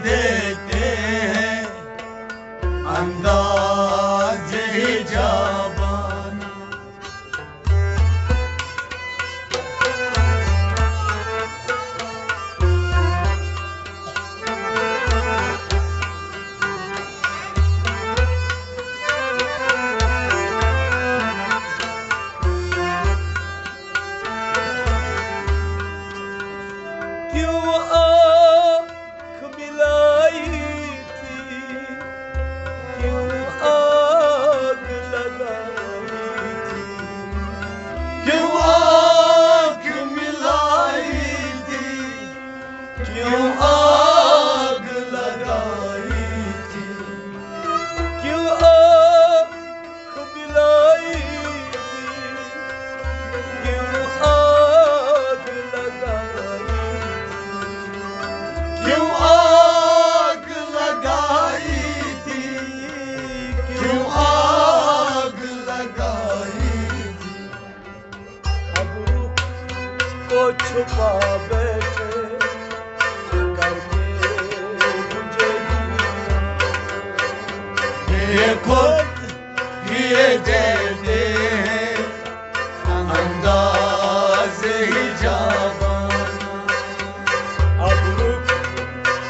देते हैं अंदाज ही जाबाना। क्यों आँख मिलाई थी, क्यों आग लगाई थी, क्यों आँख मिलाई थी, क्यों आग लगाई थी, क्यों आँख मिलाई थी, क्यों आग लगाई, क्यों आग लगाई थी, क्यों आग लगाई थी। अब रुख को छुपा बैठे करके मुझे ये खुद ये देते हैं अंदाज ही जाबाना। अब रुख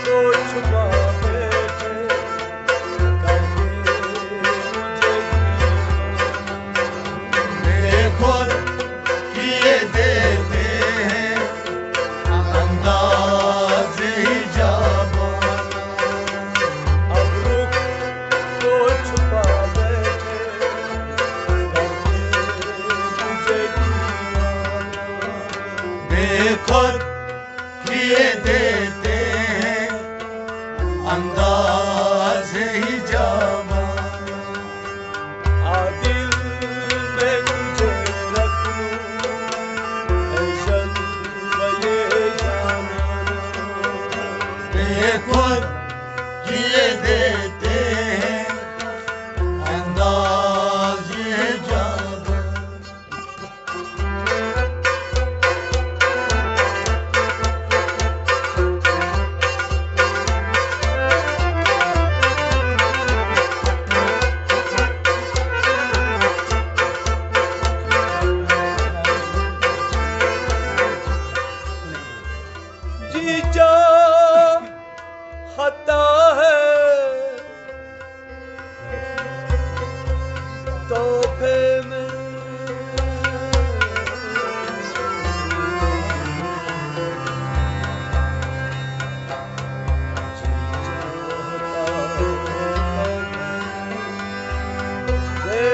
को छुपा बैठे करके मुझे ये खुद ये देते हैं अंदाज ही जाबाना। अब रुख को छुपा बैठे करके मुझे बेखुद किए देते हैं अंदाज ही जाबाना। दिल में तुझे रख लूं ऐ शल्ब ये जाना। बेखुद किए देते हैं अंदाज ही जाबाना। जी चाहता है तोहफे में दे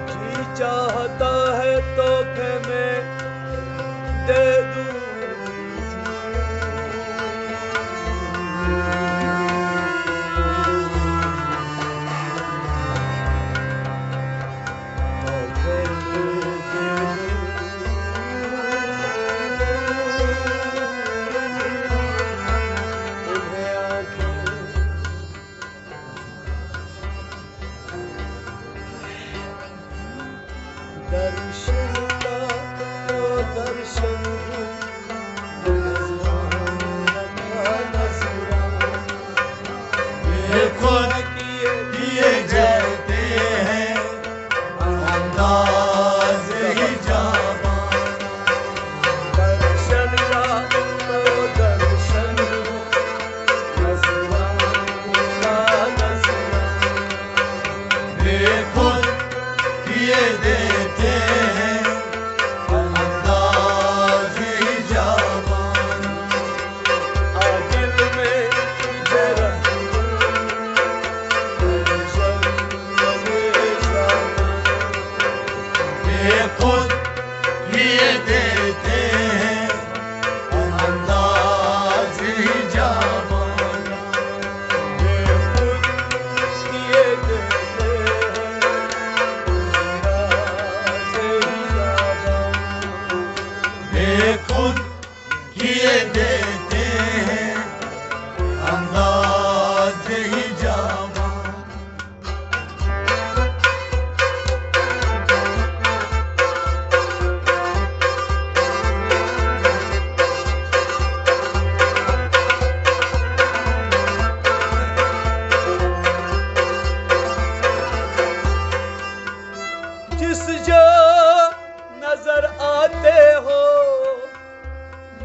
जी चाहता है तोहफे में दे दूं। तोहफे में दे दूं उन्हें आंखें दर्शन का तो दर्शन ये खुद किए जाते हैं अंदाज ही जाबाना। दर्शन का तो दर्शन नजराना नजराना। ये खुद किए देते हैं अंदाज ही जाबाना। दिल में तुझे रख लूं ऐ शल्ब ये जाना। ये खुद किए देते हैं अंदाज ही जाबाना। ये खुद किए देते हैं बेखुद किए देते हैं अंदाज ही जावा। जिस जो नजर आते हो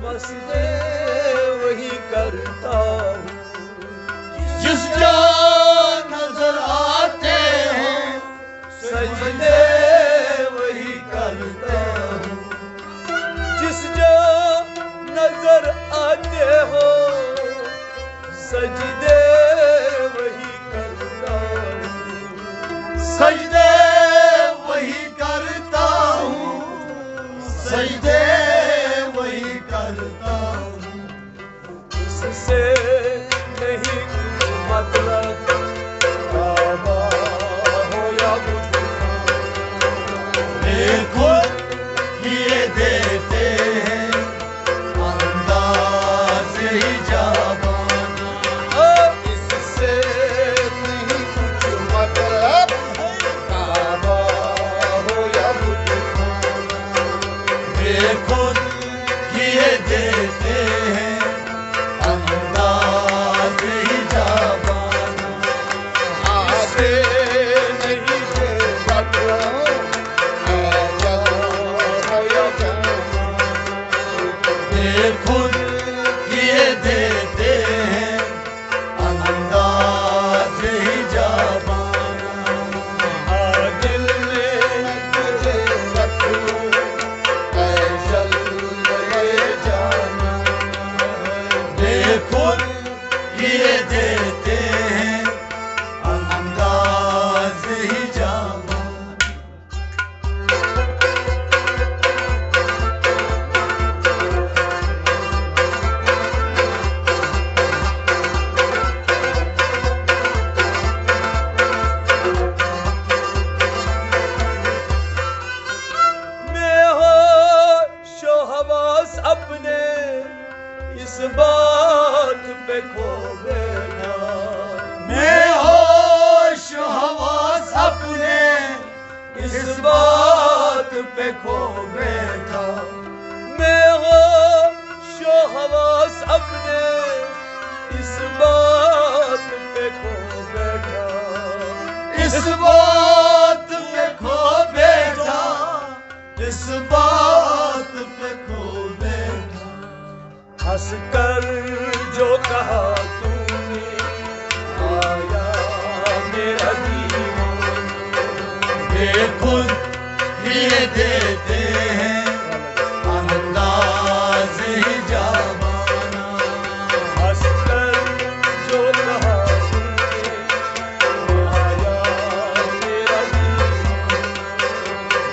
मसले वही करता हूँ। जिस जो नजर आते हैं सजदे वही करता हूँ। जिस जो नजर आते हो सजदे वही करता हूँ। सजदे वही करता हूँ, सजदे वही करता हूँ। इससे नहीं मतलब काबा हो या बुत। बेखुद किए देते हैं अंदाज ही जावाना। इससे नहीं कुछ मतलब काबा हो या बुत। बेखुद किए देते हैं अंदाज ही जावाना। आसे नहीं कुछ मतलब काबा हो या बुत। बेखुद किए देते हैं अंदाज ही जावाना। दिल ने तुझे रखूं फैसल ये जाना। बेखुद किए देते हैं अंदाज ही जावाना। मैं होश व हवास अपने इस बात पे खो बैठा। मैं होश हवास अपने इस बात पे खो बैठा। मैं होश व हवास अपने इस बात पे खो बैठा। इस बात पे खो बैठा, इस बात पे खो बैठा। हंस कर जो कहा तूने आया मेरा दीवाना। बेखुद किए देते हैं अंदाज ही जावाना। हंस कर जो कहा तूने आया मेरा दीवाना।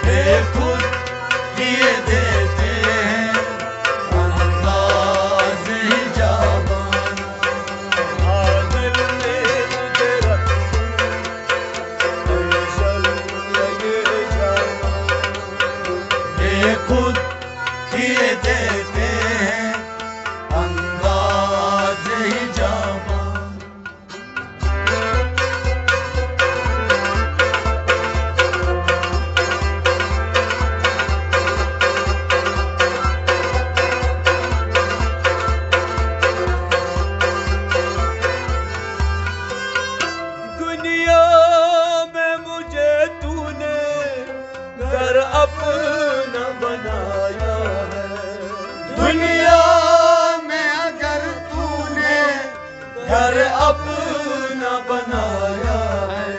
बेखुद किए देते हैं अंदाज ही जावाना। दिल ने तुझे रखूं फैसल ये जाना। बेखुद किए देते हैं अंदाज ही जावाना। दुनिया में मुझे तूने घर अपना बनाया है। दुनिया में अगर तूने घर अपना बनाया है।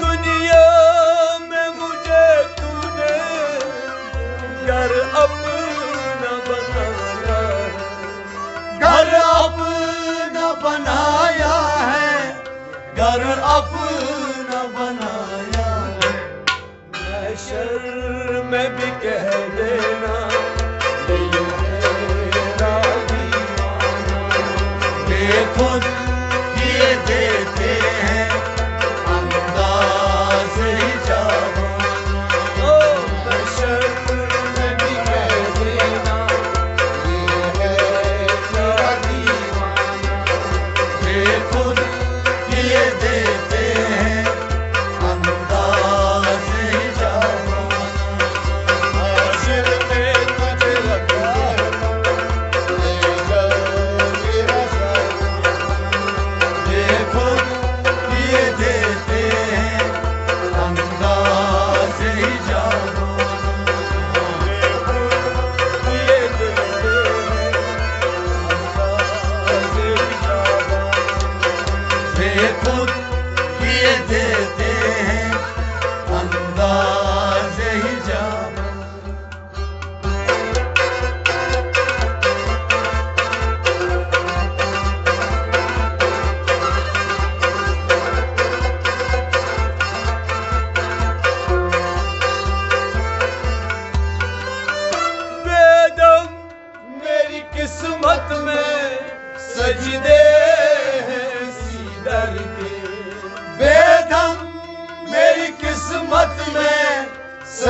दुनिया में मुझे तूने घर अपना बनाया है। घर अपना बनाया है, घर अपना बनाया है। महशर में भी कह देना ये मेरा दीवाना। बेखुद किए देते हैं अंदाज ही जावाना। ओ महशर में भी कह देना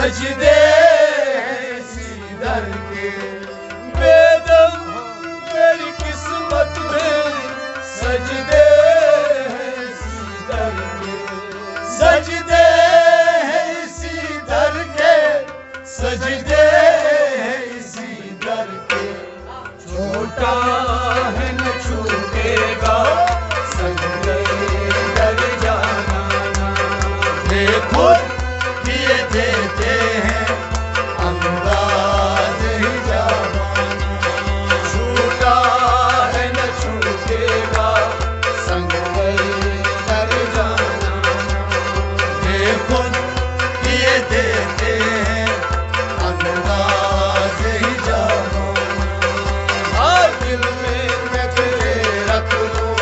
सजदे इसी दर के, बेदम मेरी किस्मत में सजदे इसी दर के, सजदे इसी दर के, सजदे इसी दर के। छोटा है न छूटेगा सजदे दर जाना, वे खुद किए देते हैं अंदाज ही जवाना। छूटा है न छूटेगा सजदे दर जाना, वे खुद किए देते हैं अंदाज ही जवाना। हर दिल में मैं तेरे रख लूं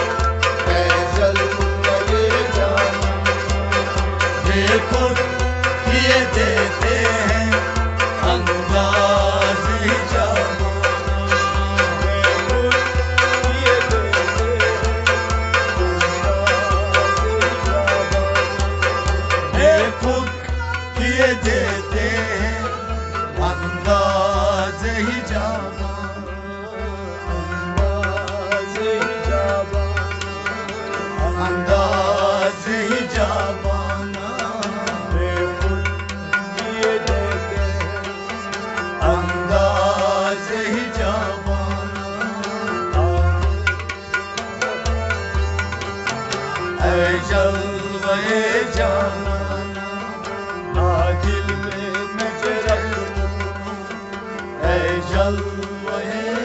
मैं जलवे जाना, वे खुद किए देते हैं अंदाज ही जवाना। ये देते वे खुद किए देते हैं अंदाज ही जवाना। अंदाज ही जवाना। अंदाज ही जवाना। ऐ जलवे जाना दिल में मैं रख लूं ऐ जलवे